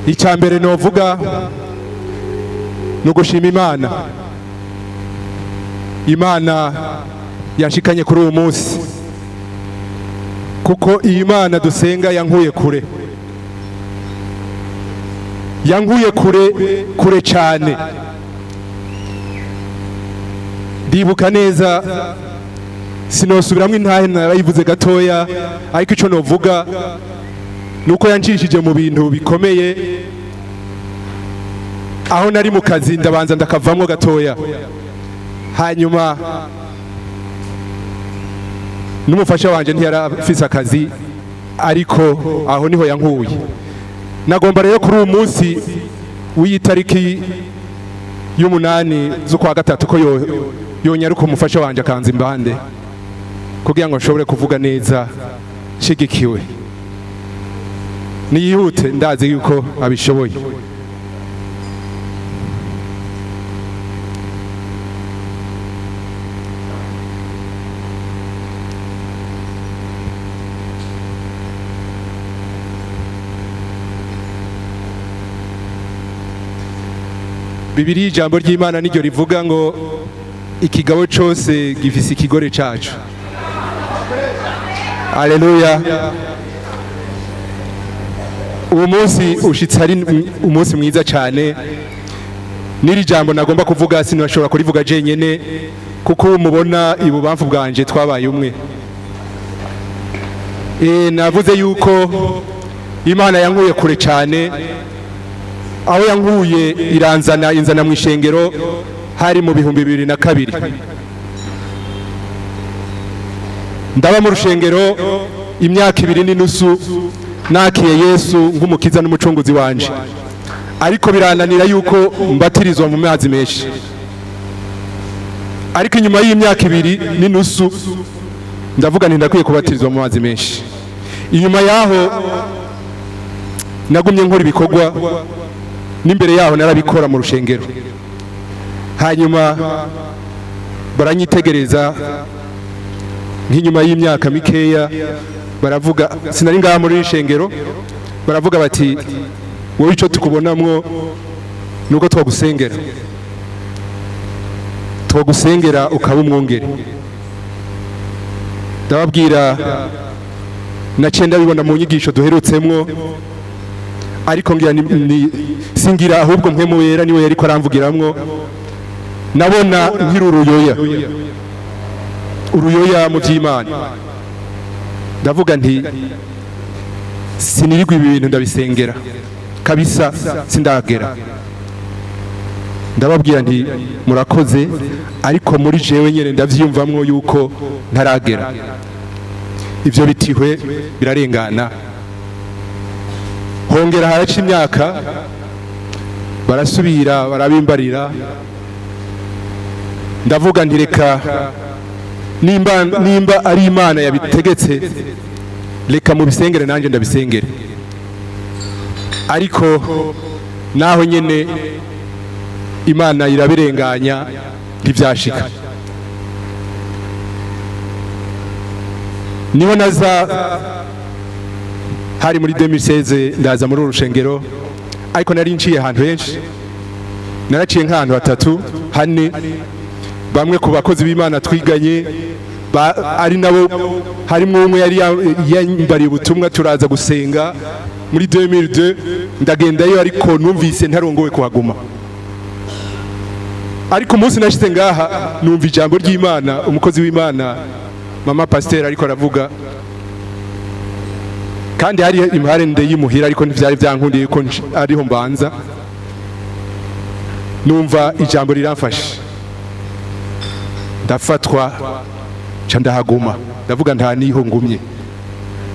Icyambere novuga nugushima Imana yashikanye kuri uwo munsi, kuko iyi Mana dusenga yankuye kure cyane. Ndibuka neza, sinosubiramwe intahe narayivuze gatoya, ariko ico novuga nuko yanjishije mu bintu bikomeye. Aho nari mu kazi ndabanza ndakavamwo gatoya, hanyuma n'umufasha wanje ntiyarafise akazi, ariko aho niho yankuye. Nagomba rero kuri uyu munsi w'itariki y'umunani z'ukwa gatatu ko yonyaruka umufasha wanje akanza imbande kugira ngo nshobore kuvuga neza nshigikiwe. Niyihute, ndazi yuko abishoboye. Bibiliya ijambo ry'Imana niryo rivuga ngo ikigabo cyose gifise ikigore cacu. Haleluya. Uwo munsi ushitse ari umunsi mwiza cyane. Niri jambo nagomba kuvuga sinashobora kurivuga jenyene, kuko mubona ibubamfu bwanje twabaye umwe. Navuze yuko Imana yankuye kure cyane, aho yankuye inzana mu ishengero hari mu 2002. Ndaba mu rushengero imyaka 2 n'inusu, nakiye Yesu nk'umukiza n'umucunguzi wanje, ariko birananira yuko mbatirizwa mu mazi menshi. Ariko inyuma y'imyaka 2 n'inusu ndavuga nti ndakwiye kubatirizwa mu mazi menshi. Inyuma yaho nagumye nkora ibikorwa, n'imbere yaho narabikora mu rushengero. Hanyuma baranyitegereza nk'inyuma y'imyaka mikeya, baravuga, sinari ngaha muri rushengero, baravuga bati wowe ico tukubonamwo nuko twogusengera ukaba umwongere. Ndababwira naciye ndabibona mu nyigisho duherutsemwo, ariko ngira singira ahubwo mpemu wera niwe yariko aramvugiramwo. Nabona nkiri uruyoya mu by'Imana. Ndavuga nti sinirigwa ibintu ndabisengera kabisa, sindagera. Ndababwira nti murakoze, ariko muri jewe nyene ndavyumvamwo yuko ntaragera. Ivyo bitihwe birarengana. Hongera haraca imyaka, barasubira barabimbarira. Ndavuga nti reka nimba ari Imana yabitegetse, reka mu bisengere nanje ndabisengere. Ariko naho nyene Imana irabirenganya, ntivyashika. Niho naza hari muri 2016 ndaza muri urushengero, ariko nari nciye ahantu henshi. Naraciye nk'ahantu 3 4, bamwe ku bakozi b'Imana twiganye, ari nabo harimo umwe yari yambariye ubutumwa turaza gusenga muri 2002. Ndagendayo, ariko numvise ntarongowe kuhaguma. Ariko umunsi nashize ngaha numva ijambo ry'Imana, umukozi w'Imana mama pasteur ariko aravuga, kandi hari impare ndeyimuhira, ariko ntivyari byankundiye ko ariho mbanza. Numva ijambo riramfashe, ndafatwa ca ndahaguma. Ndavuga nta niho ngumye,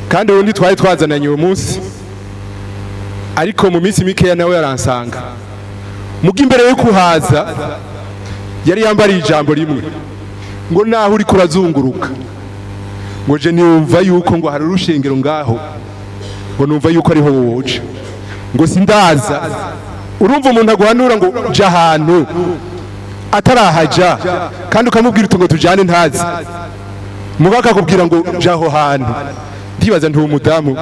kandi ubundi twari twazananye uwo munsi. Ariko mu minsi mikeya nawe yaransanga, muga imbere yo kuhaza yari yambariye ijambo rimwe ngo naho uri kurazunguruka, ngo je niyumva yuko ngo hari urushengero ngaho, ngo numva yuko ariho woca, ngo sindaza. Urumva umuntu aguhanura ngo ja ahantu atarahaja, kandi ukamubwira utungo tujane ntazi, mugaka akakubwira ngo ja aho hantu. Ndibaza nti umudamu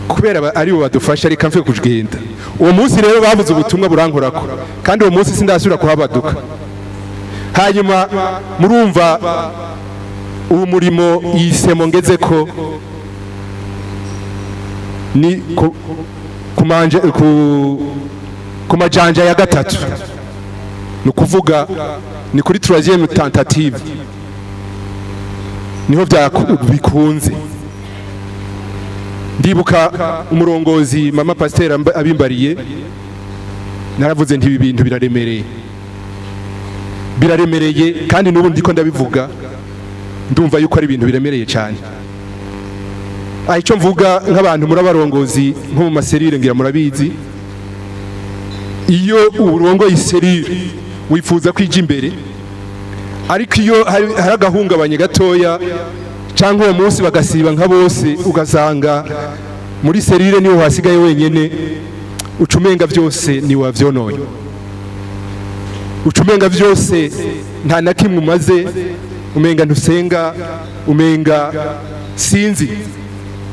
kubera ari bo badufasha reka mfe kugenda. Uwo munsi rero bavuze ubutumwa burankorako kandi uwo munsi sindasubira kuhabaduka. Hanyuma murumva uwo murimo yisemo ngeze ko ni ku majanja ya gatatu, ni ukuvuga ni kuri 3e tentative niho bikunze. Ndibuka umurongozi mama pasteur abimbariye, naravuze nti ibi bintu biraremereye kandi n'ubu ndiko ndabivuga ndumva yuko ari ibintu biremereye cyane. Icyo mvuga nk'abantu muri abarongozi nko mu maserire ngira murabizi, iyo urongo iserire wifuza kwija imbere, ariko iyo hari agahungabanye gatoya cyangwa uwo munsi bagasiba nka bose ugasanga muri serire niho hasigaye wenyene, ucumenga byose ni wavyonoye, ucumenga byose nta na kimwe umaze, umenga ntusenga, umenga sinzi,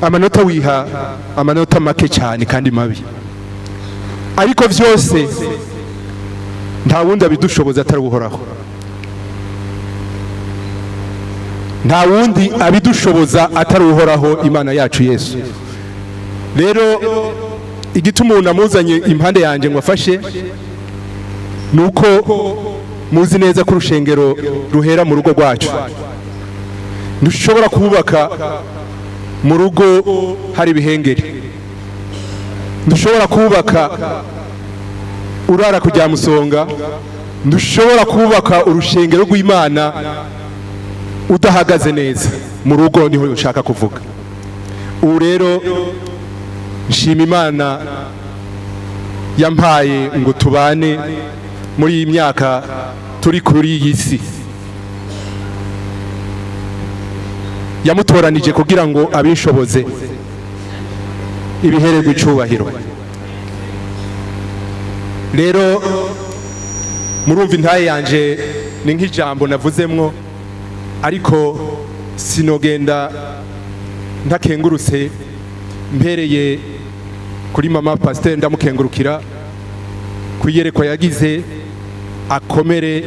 amanota wiha amanota make cyane kandi mabi. Ariko byose nta wundi abidushoboza atari uhoraho, nta wundi abidushoboza atari uhoraho, Imana yacu Yesu. Rero igituma umuntu amuzanye impande yanjye ngo afashe nuko muzi neza ko urushengero ruhera mu rugo rwacu. Ntushobora kubaka mu rugo hari ibihengeri, ntushobora kubaka urara kujya musonga, ntushobora kubaka urushengero rw'Imana udahagaze neza mu rugo. Niho ushaka kuvuga. Ubu rero nshima Imana yampaye ngo tubane muri iyi myaka turi kuri iyi si, yamutoranije kugira ngo abishoboze ibihererwe icubahiro. Rero murumva intaye yanje ni nk'ijambo navuzemwo, ariko sinogenda ntakengurutse mpereye kuri mama pasteur ndamukengurukira kuyerekwa yagize, akomere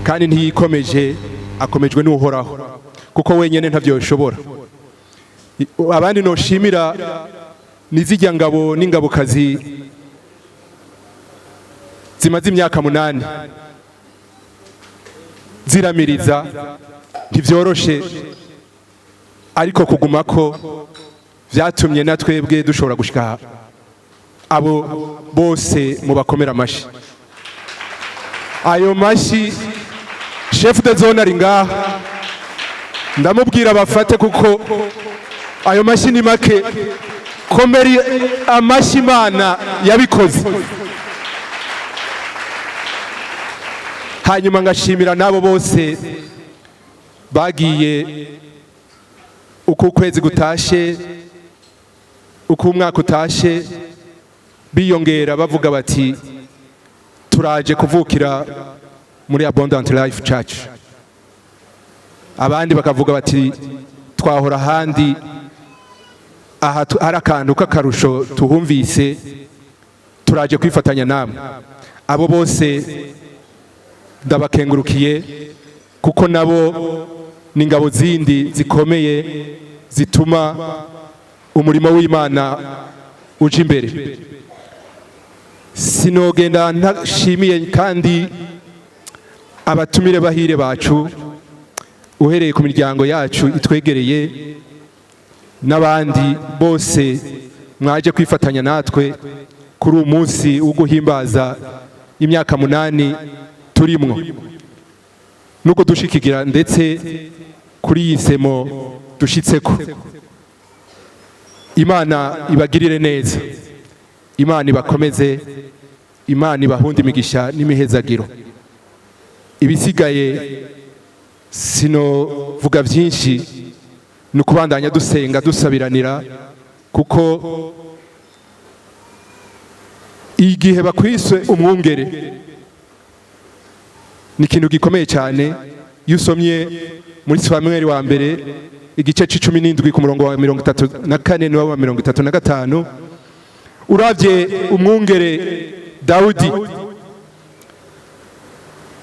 kandi ntiyikomeje, akomejwe n'uhoraho kuko wenyene ntavyoshobora. Abandi noshimira nizijya ngabo n'ingabokazi zimaze imyaka 8 ziramiriza, ntivyoroshe, ariko kugumako vyatumye natwebwe dushobora gushika. Abo bose mu bakomera amashi. Ayo mashi chef de zone ari ngaha, ndamubwira bafate kuko ayo mashi ni make. Komeri amashi Imana yabikoze. Hanyuma ngashimira nabo bose bagiye uko kwezi gutashe, uko umwaka utashe, biyongera bavuga bati turaje kuvukira muri Abundant Life Church. Abandi bakavuga bati twahora handi, aha hari akantu k'akarusho tuhumvise, turaje kwifatanya namwe. Abo bose ndabakengurukiye kuko nabo n'ingabo zindi zikomeye zituma umurimo w'Imana uje imbere. Sinogenda ntashimiye kandi abatumire bahire bacu, uhereye ku miryango yacu itwegereye n'abandi bose mwaje kwifatanya natwe kuri uyu munsi wo guhimbaza imyaka 8 turimwo, nuko dushikigira ndetse kuri iyi nsemo dushitseko. Imana ibagirire neza, Imana ibakomeze, Imana ibahunde imigisha n'imihezagiro. Ibisigaye sinovuga byinshi, nukubandanya dusenga dusabiranira, kuko igihe bakwiswe umwungere ni ikintu gikomeye cyane. Iyo usomye muri Samuel wa mbere igice c'17 ku murongo wa 34 n'uwa 35. Uravye umwungere Dawudi,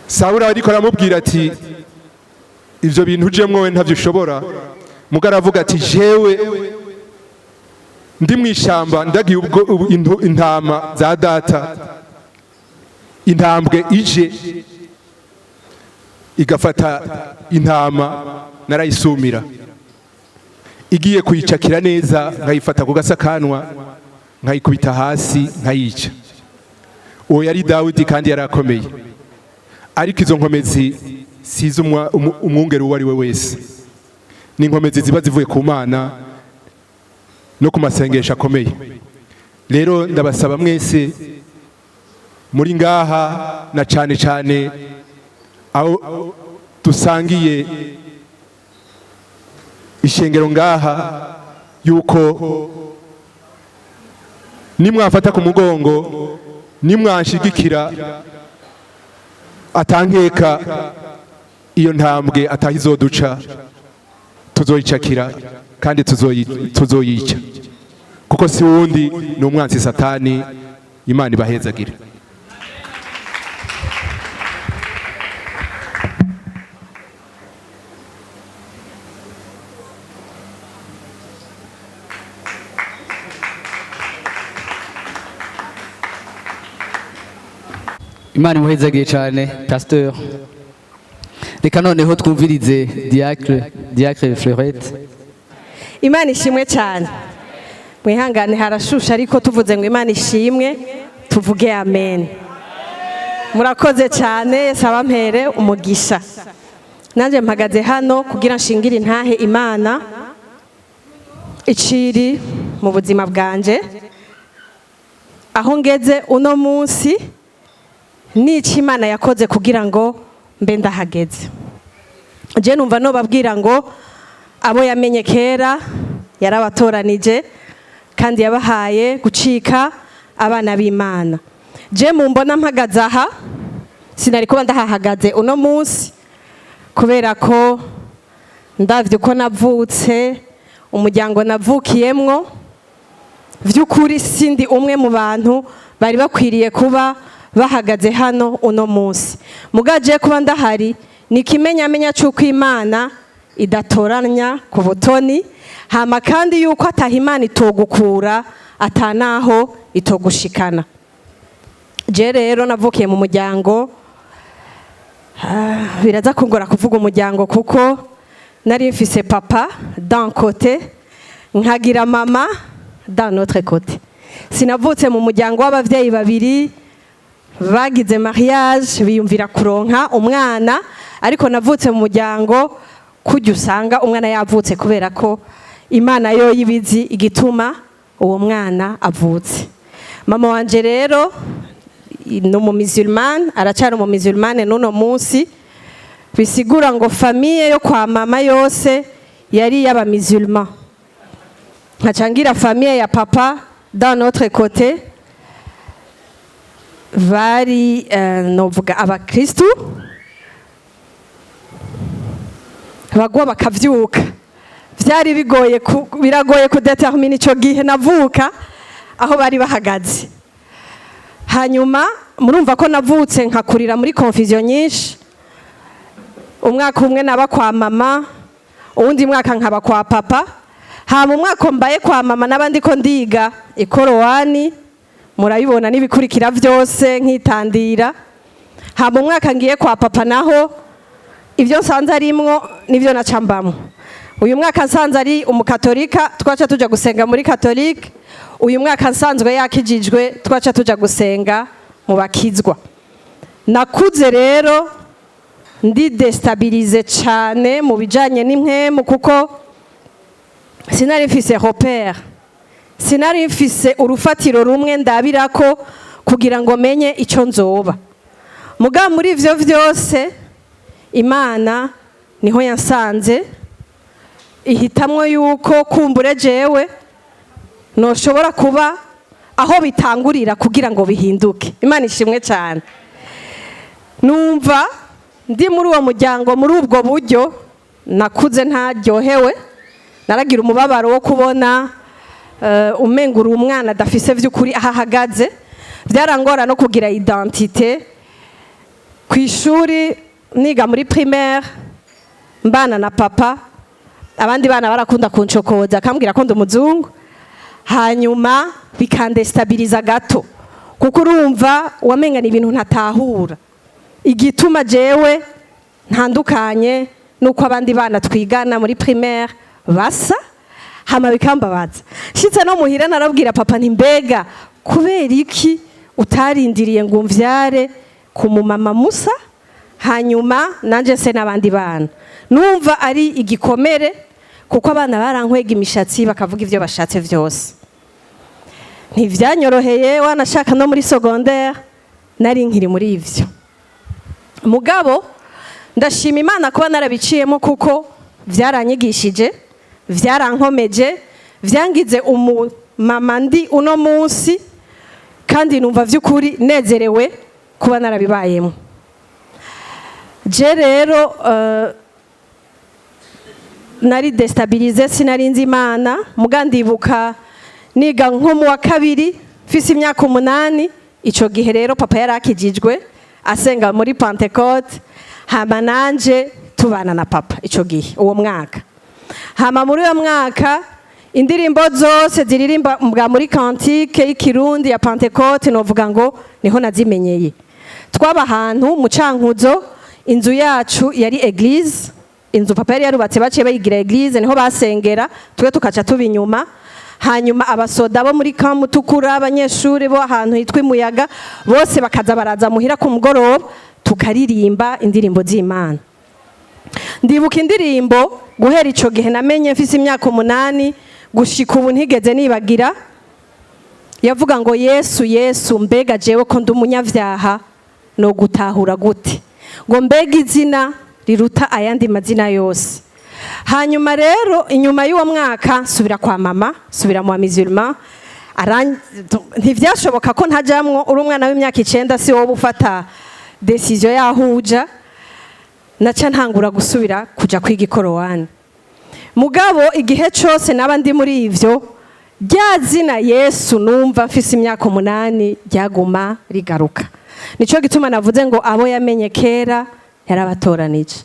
Sawuli ariko aramubwira ati ivyo bintu ujemwo we ntavyo ushobora. Mugara avuga ati jewe ndi mwishamba ndagiye intama za data, intambwe ije igafata intama narayisumira, igiye kuyicakira neza nkayifata ku gasakanwa nkayikubita hasi nkayica. Uwo yari Dawudi kandi yarakomeye, ariko izo nkomezi sizo umwungere uwo ari we wese. Ni inkomezi ziba zivuye ku Mana no ku masengesho akomeye. Rero ndabasaba mwese muri ngaha na cane cane aho dusangiye ishengero ngaha, yuko nimwafata ku mugongo, nimwanshigikira, atankeka iyo ntambwe atahizoduca, tuzoyicakira kandi tuzoyica, kuko si wundi ni umwanzi Satani. Imana ibahezagire. Imana imuhezagiye cyane Pasteur. Reka noneho twumvirize Diacre Fleurette. Imana ishimwe cyane. Mwihangane harashusha, ariko tuvuze ngo Imana ishimwe tuvuge amen. Murakoze cyane, saba mpere umugisha. Nanje mpagaze hano kugira nshingire intahe Imana iciri mu buzima bwanje, aho ngeze uno munsi n'iki Imana yakoze kugira ngo mbe ndahageze. Je numva no babwira ngo abo yamenye kera yarabatoranije kandi yabahaye gucika abana b'Imana. Je mumbona mpagaze aha sinari kuba ndahahagaze uno munsi, kubera ko ndavye ko navutse umuryango navukiyemwo, vy'ukuri sindi umwe mu bantu bari bakwiriye kuba bahagaze hano uno munsi. Mugaje kuba ndahari ni kimenyamenya cy'uko Imana idatoranya ku butoni, hama kandi yuko ataha Imana itogukura atanaho itogushikana. Je rero navukiye mu muryango, biraza kungora kuvuga umuryango kuko nari mfise papa d'un côté nkagira mama d'un autre côté. Sinavutse mu muryango w'abavyeyi babiri bagize mariage biyumvira kuronka umwana, ariko navutse mu muryango kujya usanga umwana yavutse kubera ko Imana yo yibizi igituma uwo mwana avutse. Mama wanje rero no mu musulman, aracari mu musulman n'uno munsi, bisigura ngo famille yo kwa mama yose yari yaba musulman. Nkacangira famille ya papa d'un autre côté bari novuga abakristu, bagwa bakavyuka. Vyari biragoye kudetermine ico gihe navuka aho bari bahagaze. Hanyuma murumva ko navutse nkakurira muri confusion nyinshi. Umwaka umwe naba kwa mama, uwundi mwaka nkaba kwa papa. Hama umwaka mbaye kwa mama nabandi ko ndiga ikorowani, murabibona nibikurikira vyose nkitandira. Hama umwaka ngiye kwa papa naho ivyo nsanze arimwo nivyo nacambamwe. Uyu mwaka nsanze ari umukatolika, twaca tuja gusenga muri katolike. Uyu mwaka nsanzwe yakijijwe, twaca tuja gusenga mu bakizwa. Nakuze rero ndi destabilize cyane mu bijanye n'impwemu, kuko sinari mfise repère, sinari mfise urufatiro rumwe ndabirako kugira ngo menye ico nzoba. Muga muri ivyo vyose Imana niho yansanze, ihitamwo yuko kumbure jewe noshobora kuba aho bitangurira kugira ngo bihinduke. Imana ishimwe cyane. Numva ndi muri uwo muryango muri ubwo buryo nakuze ntaryohewe, naragira umubabaro wo kubona umengura umwana adafise vy'ukuri aho ahagaze. Byarangora no kugira identité ku ishuri niga muri primaire, mbana na papa, abandi bana barakunda kuncokoza akambwira ko ndi umuzungu, hanyuma bikandestabiliza gato kuko urumva wamengana ibintu ntatahura igituma jewe ntandukanye nuko abandi bana twigana muri primaire basa, hama bikambabaza. Shitse no muhira narabwira papa nti mbega kubera iki utarindiriye ngo umvyare ku mumama Musa hanyuma nanje se n'abandi bana. Numva ari igikomere kuko abana barankwega imishatsi bakavuga ivyo bashatse vyose. Ntivyanyoroheye, wanashaka no muri secondaire nari nkiri muri ivyo. Mugabo ndashima Imana kuba narabiciyemo kuko vyaranyigishije, vyarankomeje, vyangize umumama ndi uno munsi, kandi numva vy'ukuri nezerewe kuba narabibayemo. Je rero nari destabilize, sinarinzi Imana. Mugandibuka niga nko mu wa kabiri mfise imyaka 8, ico gihe rero papa yarakijijwe asenga muri Pentecote, hama nanje tubana na papa ico gihe uwo mwaka. Hama muri uwo mwaka indirimbo zose ziririmba muri kantike y'ikirundi ya Pentecote novuga ngo niho nazimenyeye. Twaba ahantu mu Cankuzo, inzu yacu yari eglise, inzu papa yari yarubatse baciye bayigira eglise, niho basengera, twe tukaca tubinyuma. Hanyuma abasoda bo muri Kamp Mutukura, abanyeshuri bo ahantu hitwa Imuyaga, bose bakaza baraza muhira ku mugoroba tukaririmba indirimbo z'Imana. Ndibuka indirimbo guhera ico gihe namenye mfise imyaka 8 gushika ubu ntigeze nibagira, yavuga ngo Yesu Yesu mbega jewe ko ndi umunyavyaha no gutahura gute, ngo mbega izina riruta ayandi mazina yose. Hanyuma rero inyuma y'uwo mwaka subira kwa mama, subira mu musulman, ntivyashoboka ko ntajamwo. Uri umwana w'imyaka 9 si wowe ufata decision yahuja, naca ntangura gusubira kuja kwiga ikorowani. Mugabo igihe cyose naba ndi muri ivyo, rya zina Yesu numva mfise imyaka 8 ryaguma rigaruka. Nico gituma navuze ngo abo yamenye kera yarabatoranije.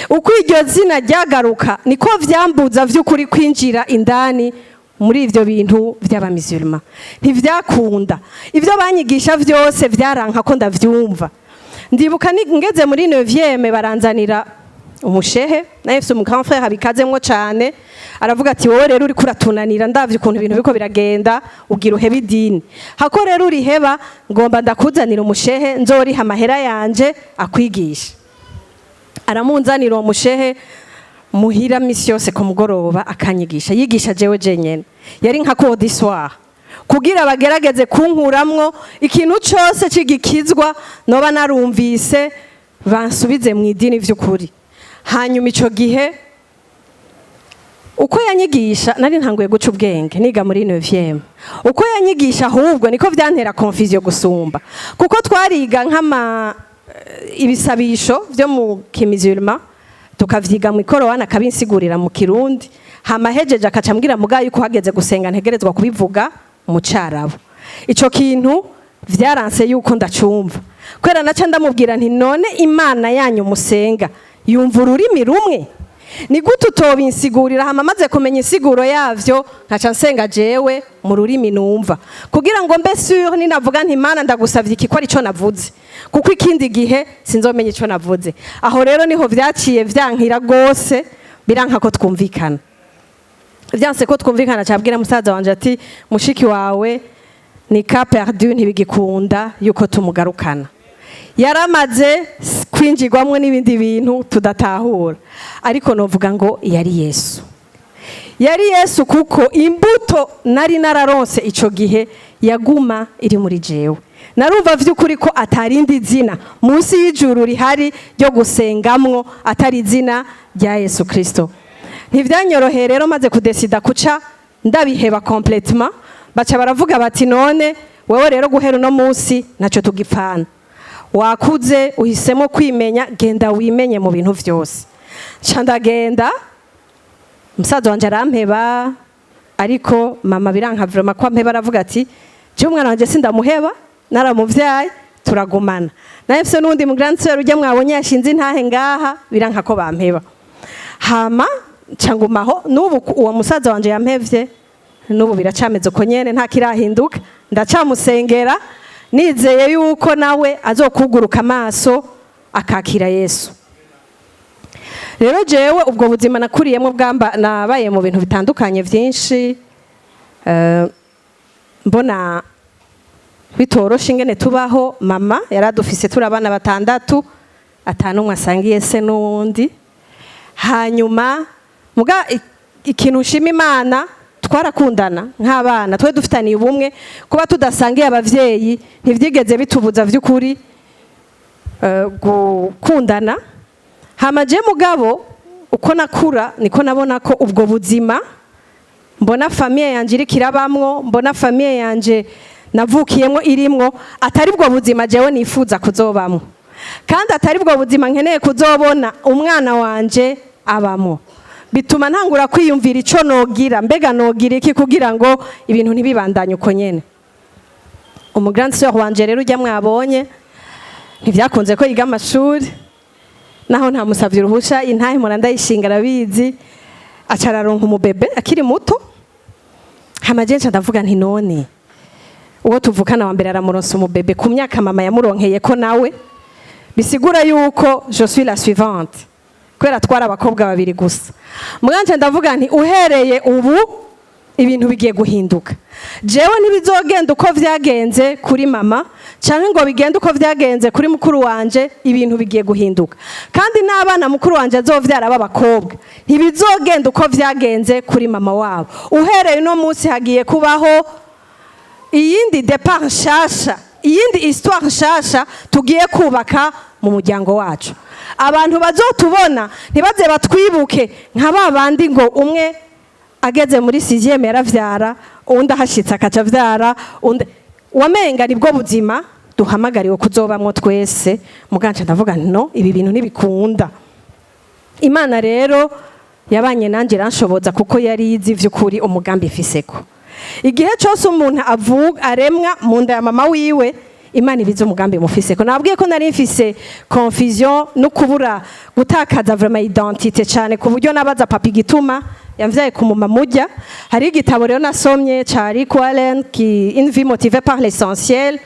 Uko iryo zina ryagaruka niko vyambuza vy'ukuri kwinjira indani muri ivyo bintu vy'abamisulma. Ntivyakunda. Ivyo banyigisha vyose vyaranka ko ndavyumva. Ndibuka ngeze muri 9e baranzanira umushehe, na yefse mu grand frère habikazemwo cyane, aravuga ati wowe rero uri kuratunanira, ndavye ukuntu ibintu biko biragenda, ugira uheba idini. Hako rero uri heba, ngomba ndakuzanira umushehe nzoriha amahera yanje akwigisha. Aramunzanira uwo mushehe muhira misi yose ku mugoroba akanyigisha, yigisha jewe jenyene. Yari nka cours du soir, kugira bagerageze kunkuramwo ikintu cyose cigikizwa noba narumvise bansubize mu idini vy'ukuri. Hanyuma ico gihe uko yanyigisha nari ntanguye guca ubwenge, niga muri 9e. Uko yanyigisha ahubwo niko vyantera confusion gusumba, kuko twariga nk'ama ibisabisho byo mu kimisulma tukavyiga mu ikorowana kabinsigurira mu kirundi, hama hejeje akacambwira mugaye uko hageze gusenga ntegerezwa kubivuga mu Carabo. Ico kintu vyaranse yuko ndacumva, kwera naca ndamubwira nti none Imana yanyu musenga yumva ururimi rumwe, ni gute utobinsigurira? Hama maze kumenya insiguro yavyo nkaca nsenga jewe mu rurimi numva, kugira ngo mbe sûr ninavuga nti Imana ndagusavye iki ko ari cyo navuze, kuko ikindi gihe sinzomenya ico navuze. Aho rero niho vyaciye vyankira gose, biranka ko twumvikana. Vyanse ko twumvikana, cabwira musaza wanje ati mushiki wawe ni cas perdu, ntibigikunda yuko tumugarukana. Yaramaze kwinjirwamwe n'ibindi bintu tudatahura, ariko novuga ngo yari Yesu. Yari Yesu kuko imbuto nari nararonse ico gihe yaguma iri muri jewe. Narumva vy'ukuri ko atarindi zina munsi y'ijuru rihari ryo gusengamwo atari izina rya Yesu Kristo. Ntivyanyoroheye rero maze kudesida kuca ndabiheba complètement, baca baravuga bati none wewe rero guhera no munsi naco tugipfana, wakuze uhisemo kwimenya, genda wimenye mu bintu vyose. nca ndagenda umusaza wanje arampeba ariko mama biranka vraiment ko ampeba aravuga ati je umwana wanje sindamuheba naramuvyaye turagumana naye mfise n'undi mu grand sœur ujya mwabonye yashinze intahe ngaha biranka ko bampeba hama cangumaho n'ubu uwo musaza wanje yampevye n'ubu biracameze uko nyene nta kirahinduka ndacamusengera nizeye yuko nawe azokuguruka amaso akakira Yesu. Rero jewe ubwo buzima nakuriyemo nabaye mu bintu bitandukanye vyinshi mbona bitoroshe ingene tubaho. Mama yaradufise turi abana batandatu, atanumwe asangiye se n'undi. Hanyuma muga ikintu nshima Imana twarakundana nk'abana, twe dufitaniye ubumwe, kuba tudasangiye abavyeyi ntivyigeze bitubuza vy'ukuri gukundana. Hamaje mugabo uko nakura niko nabona ko ubwo buzima mbona famille yanje iri kirabamwo, mbona famille yanje navukiyemo irimwo, atari bwo buzima jewe nifuza kuzobamwo, kandi atari bwo buzima nkeneye kuzobona umwana wanje abamwo. Bituma ntangura kwiyumvira ico nogira, mbega nogira iki kugira ngo ibintu ntibibandanye uko nyene. Umugrand sœur wanje rero ujya mwabonye ntivyakunze ko yiga amashuri, naho nta musavye uruhusha, intahe mpora ndayishinga arabizi, acararonka umubebe akiri muto. Hamaje nca ndavuga nti none uwo tuvukana wa mbere aramuronsa umubebe ku myaka mama yamuronkeye ko nawe, bisigura yuko je suis la suivante, kwera twara abakobwa babiri gusa. Mwanje ndavuga nti uhereye ubu ibintu bigiye guhinduka. Jewe ntibizogenda uko vyagenze kuri mama canke ngo bigende uko vyagenze kuri mukuru wanje, ibintu bigiye guhinduka. Kandi n'abana mukuru wanje azovyara b'abakobwa ntibizogenda uko vyagenze kuri mama wabo. Uhereye no munsi hagiye kubaho iyindi départ nshasha, iyindi histoire nshasha tugiye kubaka mu muryango wacu. Abantu bazotubona ntibaze batwibuke nka babandi ngo umwe ageze muri 6e yaravyara, undi ahashitse akaca vyara, undi wamenga nibwo buzima duhamagariwe kuzobamwo twese. Muganje ndavuga no, ibi bintu ntibikunda. Imana rero yabanye nanje ranshoboza kuko yari izi vy'ukuri umugambi ifiseko. Igihe cyose umuntu avuga aremwa mu nda ya mama wiwe, Imana ibize umugambi mufiseko. Nabwiye ko nari mfise confusion no kubura gutakaza vraiment identité cyane ku buryo nabaza papa igituma yamvyaye ku mama mujya. Hari igitabo rero nasomye cari Allen qui une vie motivée par l'essentiel,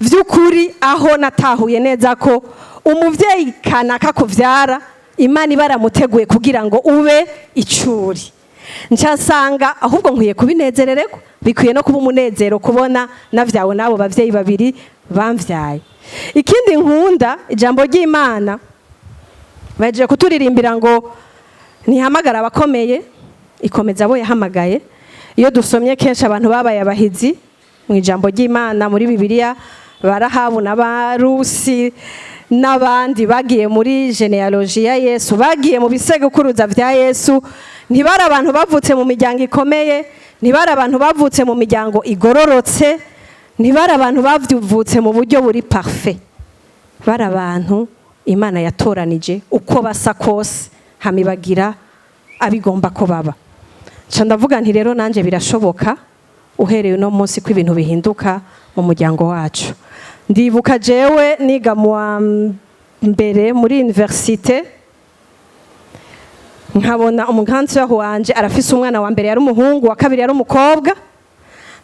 vy'ukuri aho natahuye neza ko umuvyeyi kanaka kuvyara Imana ibaramuteguye kugira ngo ube icuri. Ncasanga ahubwo nkwiye kubinezerereko, bikwiye no kuba umunezero kubona navyawe nabo bavyeyi babiri bamvyaye. Ikindi nkunda ijambo ry'Imana baje kuturirimbira ngo ntihamagara abakomeye, ikomeza abo yahamagaye. Iyo dusomye kenshi abantu babaye abahizi mu ijambo ry'Imana muri Bibiliya, Barahabu n'Abarusi n'abandi bagiye muri genealogie ya Yesu, bagiye mu bisekuruza vya Yesu. Ntibari abantu bavutse mu miryango ikomeye, ntibari abantu bavutse mu miryango igororotse, ntibari abantu bavutse mu buryo buri parfait. Bari abantu Imana yatoranije uko basa kose, hamibagira abigomba ko baba. Nca ndavuga nti rero nanje birashoboka uhereye no munsi ko ibintu bihinduka mu muryango wacu. Ndibuka jewe niga mu mbere muri université, nkabona umukansi wanje arafise umwana wa mbere yari umuhungu, wa kabiri yari umukobwa.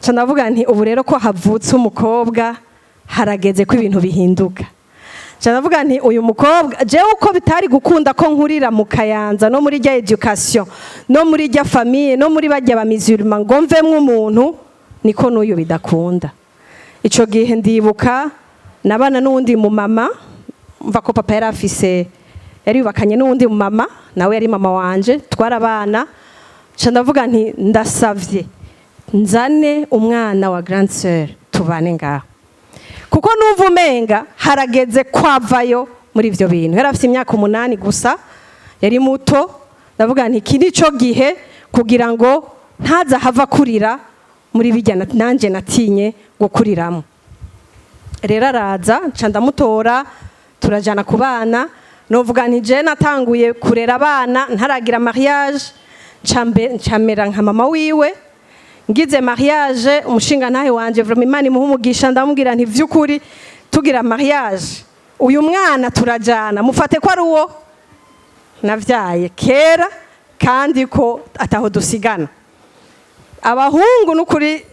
Nca ndavuga nti ubu rero ko havutse umukobwa harageze ko ibintu bihinduka. Nca ndavuga nti uyu mukobwa jewe uko bitari gukunda ko nkurira mu Kayanza no muri rya education no muri rya famille no muri bajya ba musulman ngo mvemwe umuntu, niko n'uyu bidakunda. Ico gihe ndibuka nabana n'undi mu mama, mva ko papa yari afise yari yubakanye n'undi mu mama, nawe yari mama wanje, twarabana. Nca ndavuga nti ndasavye nzane umwana wa grand sœur tubane ngaho, kuko numva umenga harageze kwavayo muri ivyo bintu. Yari afite imyaka 8 gusa, yari muto. Ndavuga nti iki nico gihe kugira ngo ntaza hava kurira muri bijya nanje natinye gukuriramo. Rero araza, nca ndamutora, turajana ku bana. novuga nti je natanguye kurera abana ntaragira mariage ncamera nka mama wiwe. Ngize mariage umushinga ntahe wanje vraiment Imana imuha umugisha, ndamubwira nti vy'ukuri tugira mariage uyu mwana turajana mufate ko ari uwo navyaye kera kandi ko ataho dusigana. Abahungu n'ukuri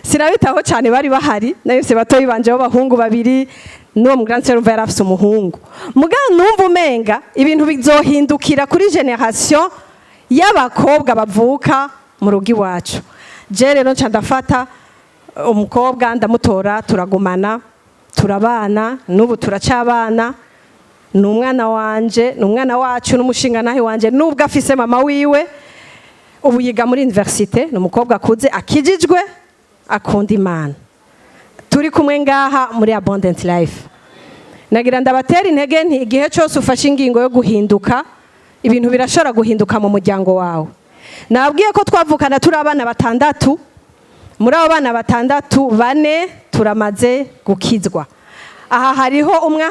sirabitaho cyane bari bahari nayose batoyi banje b'abahungu babiri n'uwo mu grand sœur yari afise umuhungu. Mugabo numva umenga ibintu bizohindukira kuri generation y'abakobwa bavuka mu rugo iwacu. Je rero nca ndafata umukobwa ndamutora turagumana turabana n'ubu turacabana. Ni umwana wanje ni umwana wacu n'umushinga nahe wanje nubwo afise mama wiwe ubu yiga muri universite. Ni umukobwa akuze akijijwe akunda Imana. Turi kumwe ngaha muri Abundant Life. Nagira ndabatera intege nti igihe cyose ufashe ingingo yo guhinduka ibintu birashobora guhinduka mu muryango wawe. Nabwiye ko twavukana turi abana batandatu. Muri abo bana batandatu bane turamaze gukizwa. Aha hariho umwe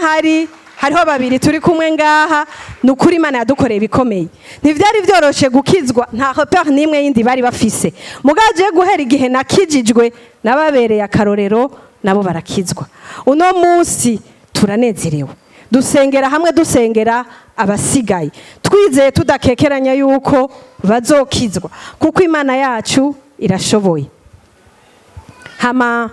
hariho babiri turi kumwe ngaha. Nukuri Imana yadukoreye bikomeye. Ntivyari vyoroshe gukizwa nta repère nimwe yindi bari bafise. Mugaje guhera igihe nakijijwe nababereye akarorero nabo barakizwa. Uno munsi turanezerewe. Dusengera hamwe dusengera abasigaye. Twizeye tudakekeranya yuko bazokizwa kuko Imana yacu irashoboye. Hama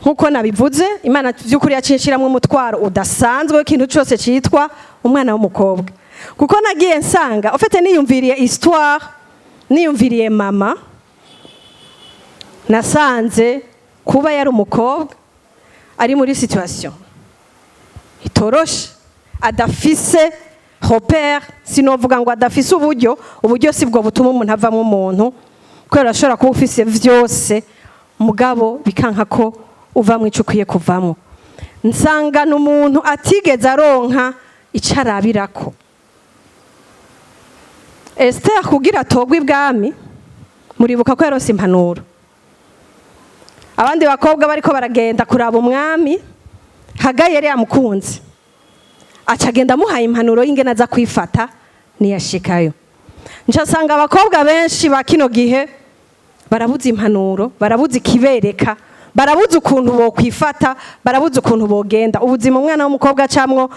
nkuko nabivuze Imana by'ukuri yacinshiramwe umutwaro udasanzwe ikintu cyose cyitwa umwana w'umukobwa. Kuko nagiye nsanga ufite niyumviriye histoire niyumviriye mama nasanze kuba yari umukobwa ari muri situation itoroshe adafise repère sinovuga ngo adafise uburyo sibwo butuma umuntu avamo umuntu kwera ashobora kuba ufise vyose mugabo bikanka ko uva mu icukwiye kuvamo. Nsanga n'umuntu atigeze aronka icarabirako. Esther kugira togwe ibwami muribuka ko yarose impanuro. Abandi bakobwa bariko baragenda kuraba umwami Hagayi yari yamukunze. Acagenda muhaye impanuro y'ingene aza kwifata niyashikayo. Ncasanga abakobwa benshi ba kino gihe barabuze impanuro, barabuze kibereka, barabuze ukuntu bo kwifata, barabuze ukuntu bogenda. Ubuzima umwana w'umukobwa camwo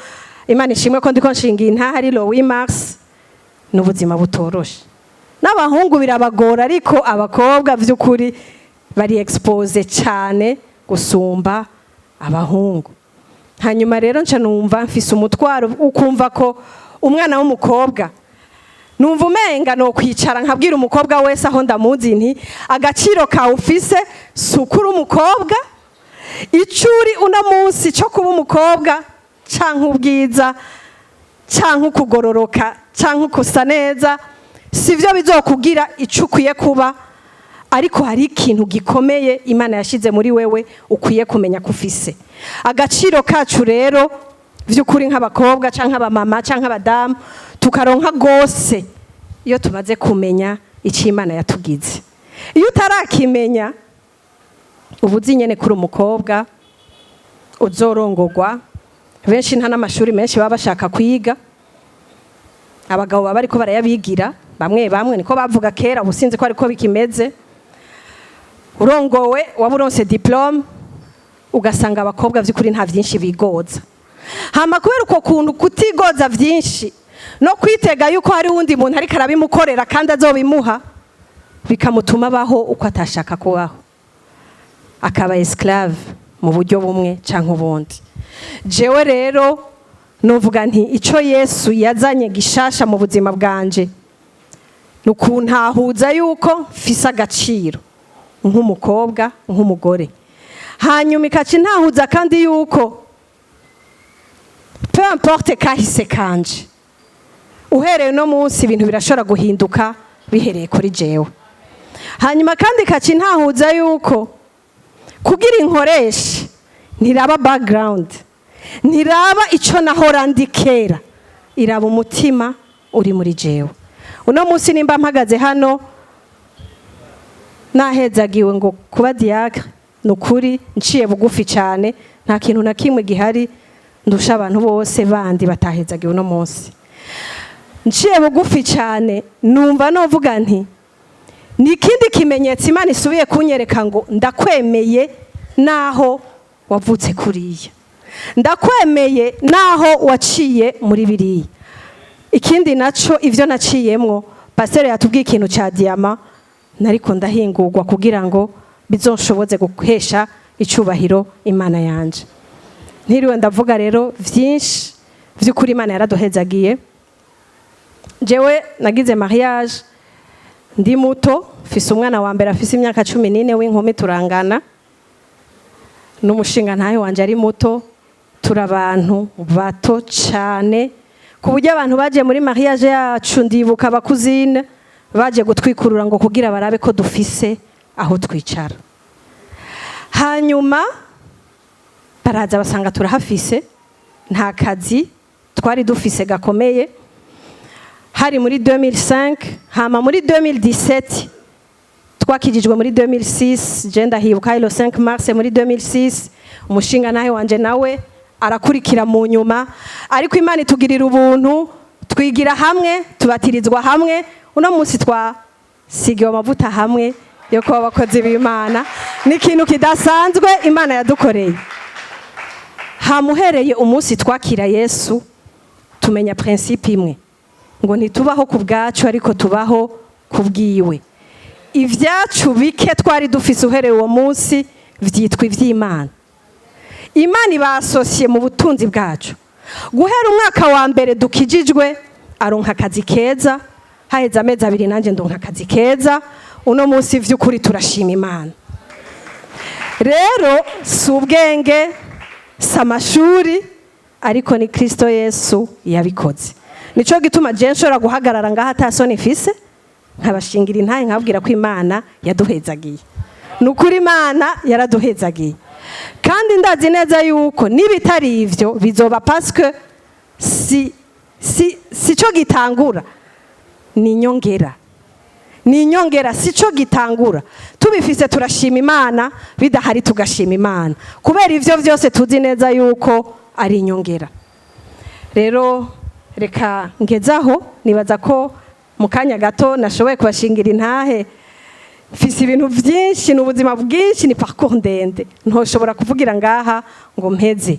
Imana ishimwe ko ndiko nshingiye intahari Louis Mars n'ubuzima butoroshe. N'abahungu birabagora ariko abakobwa vy'ukuri bari expose cyane gusumba abahungu. Hanyuma rero nca numva mfise umutwaro ukumva ko umwana w'umukobwa numva umenga no kwicara nkabwira umukobwa wese aho ndamuzi nti agaciro ka ufise sukuru umukobwa icuri una munsi cyo kuba umukobwa canke ubwiza canke kugororoka canke kusa neza sivyo bizokugira icukwiye kuba ariko hari ikintu gikomeye Imana yashize muri wewe ukwiye kumenya kufise. Agaciro kacu rero vy'ukuri nk'abakobwa canke abamama canke abadamu tukaronka gose iyo tumaze kumenya ico Imana yatugize. Iyo utarakimenya ubuzi nyene kuri umukobwa uzorongorwa. Benshi nta n'amashuri menshi baba bashaka kwiga. Abagabo baba ariko barayabigira bamwe niko bavuga kera ubusinzi ko ariko bikimeze. Urongowe waburonse diplome ugasanga abakobwa vy'ukuri nta vyinshi bigoza. Hama kubera uko kuntu kutigoza vyinshi no kwitega yuko hari wundi muntu ariko arabimukorera kandi azobimuha bikamutuma baho uko atashaka kubaho. Akaba esclave mu buryo bumwe canke ubundi. Jewe rero novuga nti ico Yesu yazanye gishasha mu buzima bwanje nukuntahuza yuko mfise agaciro nk'umukobwa nk'umugore. Hanyuma ikaci ntahuza kandi yuko peu importe kahise kanje uhereye no munsi ibintu birashobora guhinduka bihereye kuri jewe. Hanyuma kandi ikaci ntahuza yuko kugira inkoreshe ntiraba background ntiraba ico nahora ndikera iraba umutima uri muri jewe. Uno munsi nimba mpagaze hano nahezagiwe ngo kuba diacre nukuri nciye bugufi cyane nta kintu na kimwe gihari ndusha abantu bose bandi batahezagiwe uno munsi. Nciye bugufi cyane numva novuga nti ni ikindi kimenyetso Imana isubiye kunyereka ngo ndakwemeye naho wavutse kuriya, ndakwemeye naho waciye muri biriya. Ikindi naco ivyo naciyemwo, pasteur yatubwiye ikintu ca diyama, nariko ndahingurwa kugira ngo bizonshoboze guhesha icubahiro Imana yanje. Ntiriwe ndavuga rero vyinshi vy'ukuri Imana yaraduhezagiye. Jewe nagize mariage ndi muto, fise umwana wa mbere afise imyaka 14 w'inkumi turangana, n'umushinga ntayo wanje ari muto, turabantu bato cyane ku buryo abantu baje muri mariage yacu ndibuka abakuzine baje gutwikurura ngo kugira barabe ko dufise aho twicara. Hanyuma baraza basanga turahafise, nta kazi twari dufise gakomeye. Hari muri 2005, hama muri 2017 twakijijwe muri 2006, je ndahibuka le 5 mars muri 2006, umushinga nawe wanje nawe arakurikira mu nyuma, ariko Imana itugirira ubuntu, twigira hamwe, tubatirizwa hamwe. Uno munsi twasigiwe amavuta hamwe yo kuba abakozi b'Imana. Ni ikintu kidasanzwe Imana yadukoreye. Hamuhereye umunsi twakira Yesu tumenya principe imwe, ngo ntitubaho ku bwacu ariko tubaho ku bwiwe. Ivyacu bike twari dufise uhereye uwo munsi vyitwa ivy'Imana. Imana ibasosiye mu butunzi bwacu. Guhera umwaka wa mbere dukijijwe aronka akazi keza, haheze amezi 2 nanje ndonka akazi keza. Uno munsi vy'ukuri turashima Imana. Rero si ubwenge, si amashuri, ariko ni Kristo Yesu yabikoze. Nico gituma je nshobora guhagarara ngaha atasoni ifise nkabashingira intaye nkabwira ko Imana yaduhezagiye. Nukuri Imana yaraduhezagiye. Kandi ndazi neza yuko nibitari ivyo bizoba parce que si cyo gitangura, ni nyongera. Ni nyongera, si cyo gitangura. Tubifise turashima Imana, bidahari tugashima Imana. Kubera ivyo vyose tuzi neza yuko ari nyongera. Rero reka ngezaho, nibaza ko mu kanya gato nashoboye kubashingira intahe. Mfise ibintu byinshi n'ubuzima bwinshi, ni parcours ndende, ntoshobora kuvugira ngaha ngo mpeze.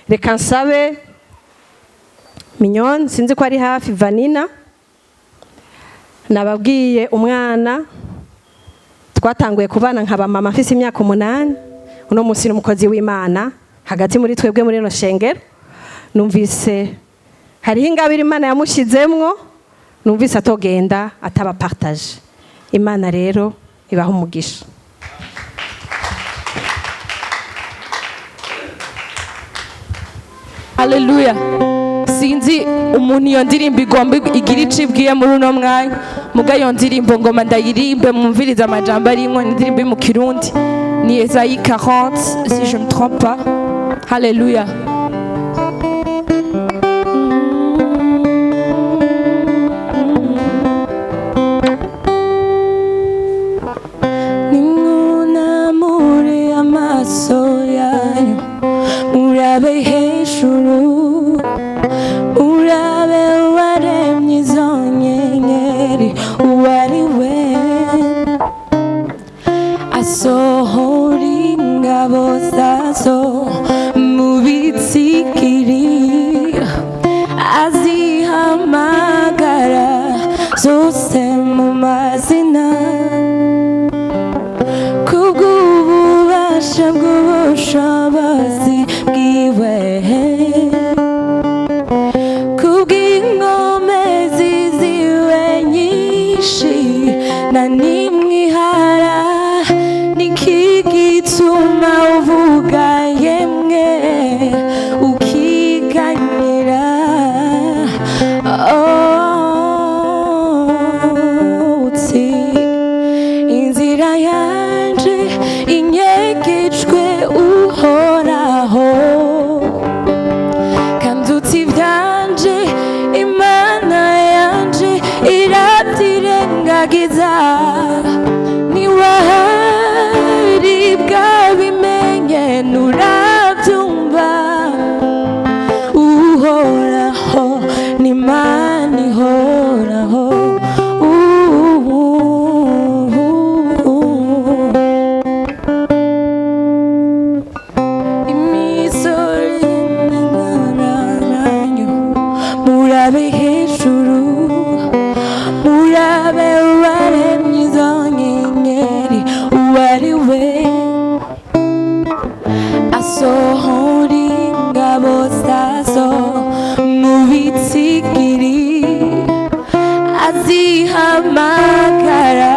Reka nsabe Mignon, sinzi ko ari hafi, Vanina. Nababwiye umwana twatanguye kubana nkaba mama mfise imyaka 8. Uno munsi n'umukozi w'Imana hagati muri twebwe muri no shengero. Numvise hari ingabire Imana yamushizemwo, numvise atogenda ataba partage. Imana rero ibaho umugisha. Haleluya. Sinzi umuntu iyo ndirimbo igomba igira icibwiye muri uno mwanya, muga iyo ndirimbo ngoma ndayirimbe mwumviriza amajambo arimwo. Indirimbo mu Kirundi ni Esaïe 40 si je me trompe pas. Haleluya. Urabe hejuru, urabe waremye izo nyenyeri, uwariwe asohora ingabo zazo mu bitsikiri, azihamagara zose mu mazina, kubw'ububasha bw'ubushobozi bwiwe, kubw'inkomezi ziwe nyinshi na nimwe ihara, niki gituma uvuga yemwe ukiganyira. ari we asohora ingabo zazo mu bitsigiri azihamagara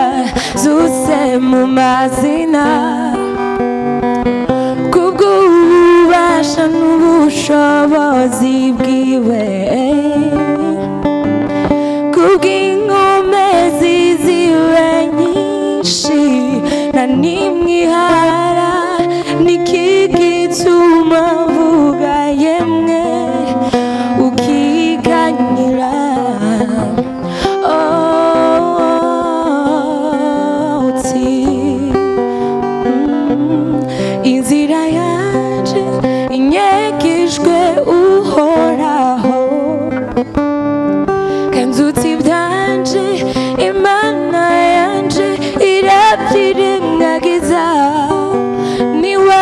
zose mu mazina kubw'ububasha n'ubushobozi bwiwe kubw'inkomezi ziwe nyinshi nta n'imwe ihara niki gituma mvuga yemwe ukiganyira inzira yanje inyegejwe uhoraho kanzutse ibyanje imana yanje irabyirengagiza niwe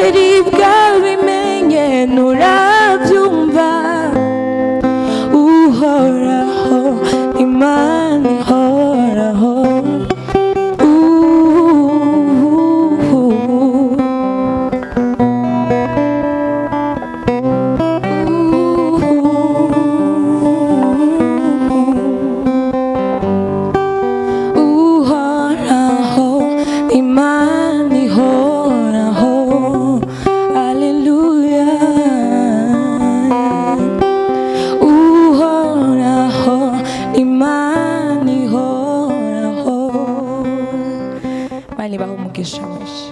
ari bwabimenye nurabyumva uhoraho imana ihoraho Imana ihoraho. Imana ibahe umugisha mwinshi.